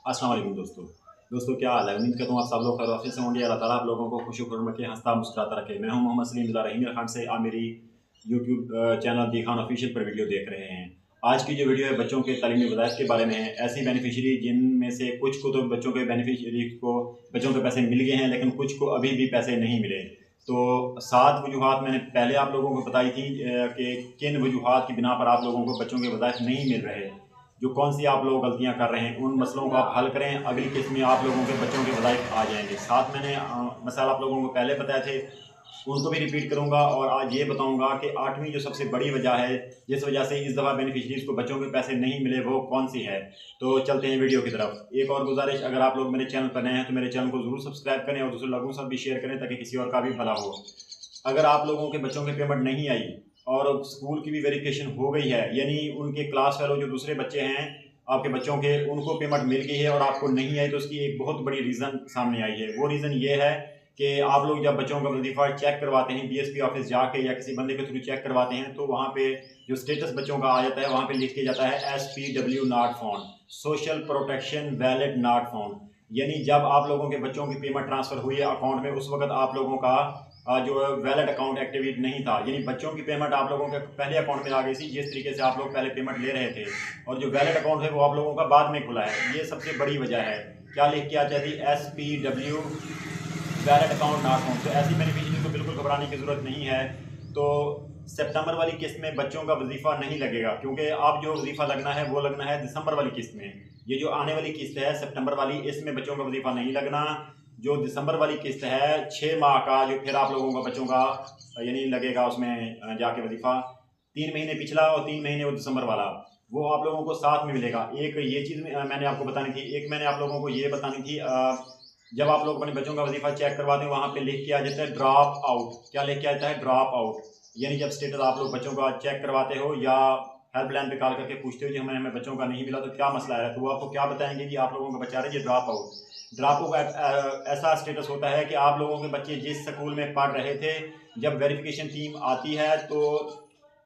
अस्सलाम वालेकुम दोस्तों क्या हाल है। उम्मीद करता हूँ आप सब लोग खैर वाफियत से होंगे। अल्लाह ताला आप लोगों को खुश खुश रखे, हंसता मुस्कुराता रखे। मैं हूँ मोहम्मद सलीम रहीम खान से आप मेरी यूट्यूब चैनल दी खान ऑफिशियल पर वीडियो देख रहे हैं। आज की जो वीडियो है बच्चों के तालीमी वज़ाइफ के बारे में है। ऐसी बेनिफिशरी जिनमें से कुछ को तो बच्चों के बेनिफिशरी को बच्चों के पैसे मिल गए हैं, लेकिन कुछ को अभी भी पैसे नहीं मिले। तो 7 वजूहात मैंने पहले आप लोगों को बताई थी कि किन वजूहात की बिना पर आप लोगों को बच्चों के वज़ाइफ नहीं मिल रहे, जो कौन सी आप लोग गलतियां कर रहे हैं, उन मसलों को आप हल करें। अगली किस्त में आप लोगों के बच्चों के वज़ाइफ आ जाएंगे। साथ मैंने मसाला आप लोगों को पहले बताए थे, उनको भी रिपीट करूंगा और आज ये बताऊंगा कि 8वीं जो सबसे बड़ी वजह है जिस वजह से इस दफ़ा बेनिफिशरीज को बच्चों के पैसे नहीं मिले, वो कौन सी है। तो चलते हैं वीडियो की तरफ। एक और गुजारिश, अगर आप लोग मेरे चैनल पर नए हैं तो मेरे चैनल को ज़रूर सब्सक्राइब करें और दूसरे लोगों के साथ भी शेयर करें ताकि किसी और का भी भला हो। अगर आप लोगों के बच्चों की पेमेंट नहीं आई और स्कूल की भी वेरिफिकेशन हो गई है, यानी उनके क्लास फेलो जो दूसरे बच्चे हैं आपके बच्चों के, उनको पेमेंट मिल गई है और आपको नहीं आई, तो उसकी एक बहुत बड़ी रीज़न सामने आई है। वो रीज़न ये है कि आप लोग जब बच्चों का वजीफा चेक करवाते हैं बीएसपी ऑफिस जाके या किसी बंदे के थ्रू चेक करवाते हैं, तो वहाँ पे जो स्टेटस बच्चों का आ जाता है वहाँ पे लिख के जाता है SPW not found, social protection valid not found. यानी जब आप लोगों के बच्चों की पेमेंट ट्रांसफ़र हुई है अकाउंट में, उस वक्त आप लोगों का जो वैलिड अकाउंट एक्टिवेट नहीं था, यानी बच्चों की पेमेंट आप लोगों के पहले अकाउंट में आ गई थी जिस तरीके से आप लोग पहले पेमेंट ले रहे थे, और जो वैलिड अकाउंट है वो आप लोगों का बाद में खुला है। ये सबसे बड़ी वजह है। क्या लिख के आ जाती SPW valid account not found. तो ऐसी बेनिफिशरी को बिल्कुल घबराने की ज़रूरत नहीं है। तो सितंबर वाली किस्त में बच्चों का वजीफ़ा नहीं लगेगा, क्योंकि अब जो वजीफ़ा लगना है वो लगना है दिसंबर वाली किस्त में। ये जो आने वाली किस्त है सितंबर वाली, इसमें बच्चों का वजीफ़ा नहीं लगना। जो दिसंबर वाली किस्त है 6 माह का, जो फिर आप लोगों का बच्चों का यानी लगेगा उसमें जाके वजीफ़ा, 3 महीने पिछला और 3 महीने वो दिसंबर वाला, वो आप लोगों को साथ में मिलेगा। एक ये चीज़ मैंने आपको बतानी थी। एक मैंने आप लोगों को ये बतानी थी, जब आप लोग अपने बच्चों का वजीफा चेक करवाते हैं वहाँ पे लिख के आ जाता है ड्रॉप आउट। क्या लिख के आता है? Drop out. यानी जब स्टेटस आप लोग बच्चों का चेक करवाते हो या हेल्पलाइन पे कॉल करके पूछते हो कि हमें बच्चों का नहीं मिला तो क्या मसला है, तो वो आपको क्या बताएंगे कि आप लोगों का बच्चा रहे ड्रॉप आउट। ड्रॉप आउट ऐसा स्टेटस होता है कि आप लोगों के बच्चे जिस स्कूल में पढ़ रहे थे, जब वेरिफिकेशन टीम आती है तो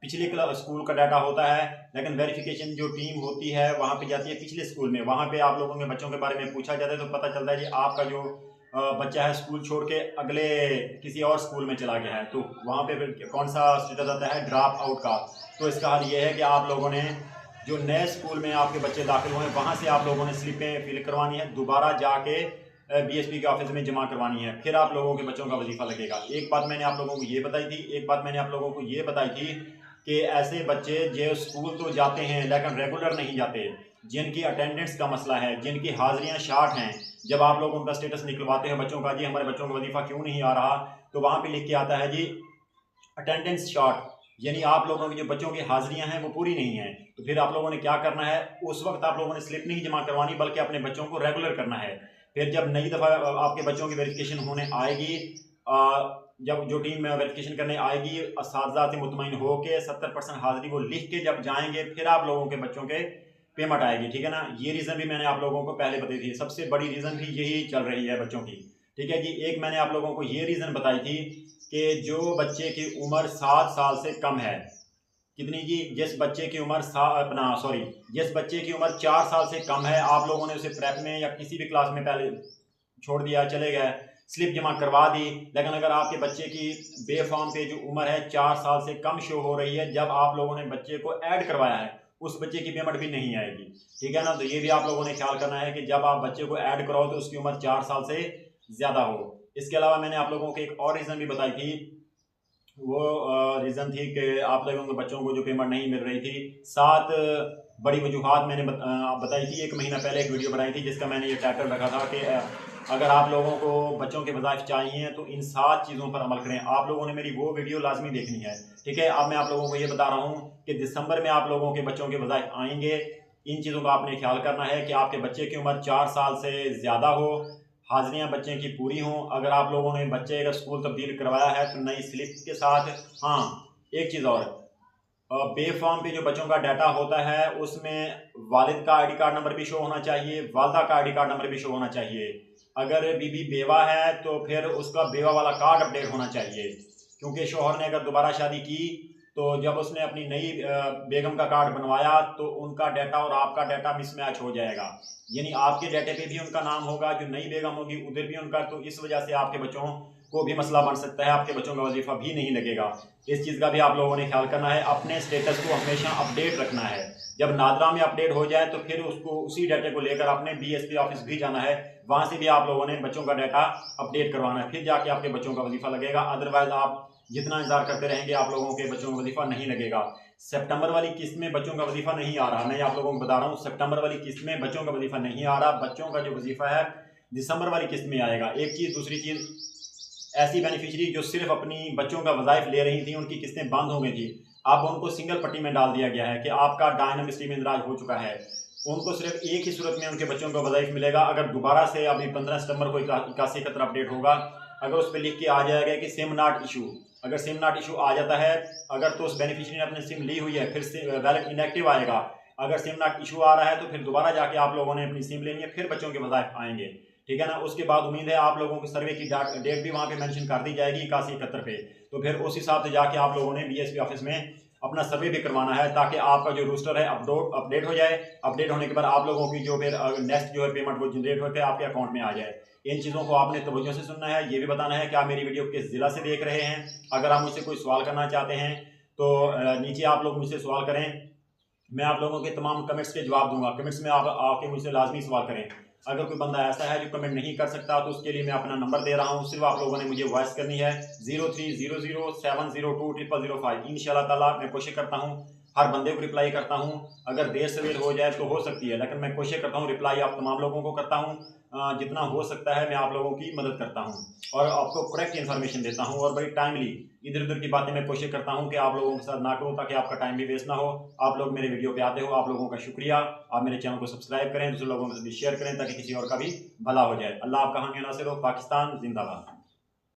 पिछले स्कूल का डाटा होता है, लेकिन वेरिफिकेशन जो टीम होती है वहाँ पे जाती है पिछले स्कूल में, वहाँ पे आप लोगों के बच्चों के बारे में पूछा जाता है, तो पता चलता है कि आपका जो बच्चा है स्कूल छोड़ के अगले किसी और स्कूल में चला गया है, तो वहाँ पे फिर कौन सा स्टेटस आता है? ड्रॉप आउट का। तो इसका हल ये है कि आप लोगों ने जो नए स्कूल में आपके बच्चे दाखिल हुए हैं वहाँ से आप लोगों ने स्लिपें फिल करवानी है, दोबारा जाके बीएसपी के ऑफिस में जमा करवानी है, फिर आप लोगों के बच्चों का वजीफा लगेगा। एक बात मैंने आप लोगों को ये बताई थी, एक बात मैंने आप लोगों को ये बताई थी कि ऐसे बच्चे जो स्कूल तो जाते हैं लेकिन रेगुलर नहीं जाते, जिनकी अटेंडेंस का मसला है, जिनकी हाजिरियां शार्ट हैं, जब आप लोग उनका स्टेटस निकलवाते हैं बच्चों का, जी हमारे बच्चों का वजीफा क्यों नहीं आ रहा, तो वहाँ पे लिख के आता है जी अटेंडेंस शॉर्ट, यानी आप लोगों की जो बच्चों की हाजिरियां हैं वो पूरी नहीं है। तो फिर आप लोगों ने क्या करना है? उस वक्त आप लोगों ने स्लिप नहीं जमा करवानी बल्कि अपने बच्चों को रेगुलर करना है। फिर जब नई दफ़ा आपके बच्चों की वेरिफिकेशन होने आएगी, जब जो टीम में वेरिफिकेशन करने आएगी, असातिज़ा से मुतमईन हो के 70% हाजिरी वो लिख के जब जाएंगे, फिर आप लोगों के बच्चों के पेमेंट आएगी। ठीक है ना? ये रीज़न भी मैंने आप लोगों को पहले बताई थी। सबसे बड़ी रीज़न भी यही चल रही है बच्चों की। ठीक है जी। एक मैंने आप लोगों को ये रीज़न बताई थी कि जो बच्चे की उम्र 7 साल से कम है, कितनी जी? जिस बच्चे की उम्र जिस बच्चे की उम्र 4 साल से कम है, आप लोगों ने उसे प्रेप में या किसी भी क्लास में पहले छोड़ दिया, चले गए, स्लिप जमा करवा दी, लेकिन अगर आपके बच्चे की बेफॉर्म पे जो उम्र है 4 साल से कम शो हो रही है, जब आप लोगों ने बच्चे को ऐड करवाया है उस बच्चे की पेमेंट भी नहीं आएगी। ठीक है ना? तो ये भी आप लोगों ने ख्याल करना है कि जब आप बच्चे को ऐड कराओ तो उसकी उम्र 4 साल से ज़्यादा हो। इसके अलावा मैंने आप लोगों को एक और रीज़न भी बताई थी। वो रीज़न थी कि आप लोगों के बच्चों को जो पेमेंट नहीं मिल रही थी। 7 बड़ी वजूहात मैंने बताई थी। 1 महीना पहले एक वीडियो बनाई थी जिसका मैंने ये टाइटल रखा था कि अगर आप लोगों को बच्चों के वज़ाइफ चाहिए तो इन 7 चीज़ों पर अमल करें। आप लोगों ने मेरी वो वीडियो लाजमी देखनी है। ठीक है? अब मैं आप लोगों को ये बता रहा हूँ कि दिसंबर में आप लोगों के बच्चों के वज़ाइफ आएंगे। इन चीज़ों का आपने ख्याल करना है कि आपके बच्चे की उम्र 4 साल से ज़्यादा हो, हाजिरियाँ बच्चे की पूरी हों। अगर आप लोगों ने बच्चे अगर स्कूल तब्दील करवाया है तो नई स्लिप के साथ। हाँ, एक चीज़ और, बे फॉर्म पे जो बच्चों का डाटा होता है उसमें वालिद का आईडी कार्ड नंबर भी शो होना चाहिए, वालदा का आईडी कार्ड नंबर भी शो होना चाहिए। अगर बीबी बेवा है तो फिर उसका बेवा वाला कार्ड अपडेट होना चाहिए, क्योंकि शोहर ने अगर दोबारा शादी की तो जब उसने अपनी नई बेगम का कार्ड बनवाया तो उनका डाटा और आपका डाटा मिसमैच हो जाएगा, यानी आपके डाटे पे भी उनका नाम होगा, जो नई बेगम होगी उधर भी उनका, तो इस वजह से आपके बच्चों को भी मसला बन सकता है, आपके बच्चों का वजीफा भी नहीं लगेगा। इस चीज़ का भी आप लोगों ने ख्याल करना है, अपने स्टेटस को हमेशा अपडेट रखना है। जब नादरा में अपडेट हो जाए तो फिर उसको उसी डाटे को लेकर अपने BSP ऑफिस भी जाना है, वहाँ से भी आप लोगों ने बच्चों का डाटा अपडेट करवाना है, फिर जाके आपके बच्चों का वजीफा लगेगा। अदरवाइज आप जितना इंतजार करते रहेंगे आप लोगों के बच्चों का वजीफा नहीं लगेगा। सितंबर वाली किस्त में बच्चों का वजीफा नहीं आ रहा, मैं आप लोगों को बता रहा हूँ, सितंबर वाली किस्त में बच्चों का वजीफा नहीं आ रहा, बच्चों का जो वजीफा है दिसंबर वाली किस्त में आएगा। एक चीज़, दूसरी चीज़, ऐसी बेनिफिशरी जो सिर्फ अपनी बच्चों का वज़ाइफ ले रही थी उनकी किस्तें बंद हो गई थी, अब उनको सिंगल पट्टी में डाल दिया गया है कि आपका डायनामिक स्ट्रीम इंदराज हो चुका है। उनको सिर्फ एक ही सूरत में उनके बच्चों का वज़ाइफ मिलेगा, अगर दोबारा से अभी 15 सितंबर को 81 अपडेट होगा, अगर उस पर लिख के आ जाएगा कि सिम नॉट इशू, अगर सिम नॉट इशू आ जाता है, अगर तो उस बेनिफिशरी ने अपनी सिम ली हुई है फिर से वैलिड इनएक्टिव आएगा। अगर सिम नॉट इशू आ रहा है तो फिर दोबारा जाके आप लोगों ने अपनी सिम लेनी है, फिर बच्चों के वज़ाइफ आएंगे, ठीक है ना। उसके बाद उम्मीद है आप लोगों को सर्वे की डेट भी वहाँ पे मेंशन कर दी जाएगी 81 पे, तो फिर उस हिसाब से जाके आप लोगों ने BSP ऑफिस में अपना सर्वे भी करवाना है, ताकि आपका जो रोस्टर है अपडेट हो जाए। अपडेट होने के बाद आप लोगों की जो फिर नेक्स्ट जो है पेमेंट वो जनरेट होकर आपके अकाउंट में आ जाए। इन चीज़ों को आपने तवज्जो से सुनना है, ये भी बताना है कि आप मेरी वीडियो किस ज़िला से देख रहे हैं। अगर आप मुझसे कोई सवाल करना चाहते हैं तो नीचे आप लोग मुझसे सवाल करें, मैं आप लोगों के तमाम कमेंट्स के जवाब दूंगा। कमेंट्स में आप आके मुझसे लाजमी सवाल करें। अगर कोई बंदा ऐसा है जो कमेंट नहीं कर सकता तो उसके लिए मैं अपना नंबर दे रहा हूँ, सिर्फ आप लोगों ने मुझे वॉइस करनी है 0300702005। इंशाल्लाह ताला मैं कोशिश करता हूँ हर बंदे को रिप्लाई करता हूँ। अगर देर सवेर हो जाए तो हो सकती है, लेकिन मैं कोशिश करता हूँ रिप्लाई आप तमाम लोगों को करता हूँ। जितना हो सकता है मैं आप लोगों की मदद करता हूँ और आपको करेक्ट इन्फॉर्मेशन देता हूँ, और बड़ी टाइमली इधर उधर की बातें मैं कोशिश करता हूँ कि आप लोगों के साथ ना करूँ, ताकि आपका टाइम भी वेस्ट ना हो। आप लोग मेरे वीडियो पे आते हो, आप लोगों का शुक्रिया। आप मेरे चैनल को सब्सक्राइब करें, दूसरे लोगों के साथ भी शेयर करें ताकि किसी और का भी भला हो जाए। अल्लाह आपका हामी नासिर हो। पाकिस्तान जिंदाबाद।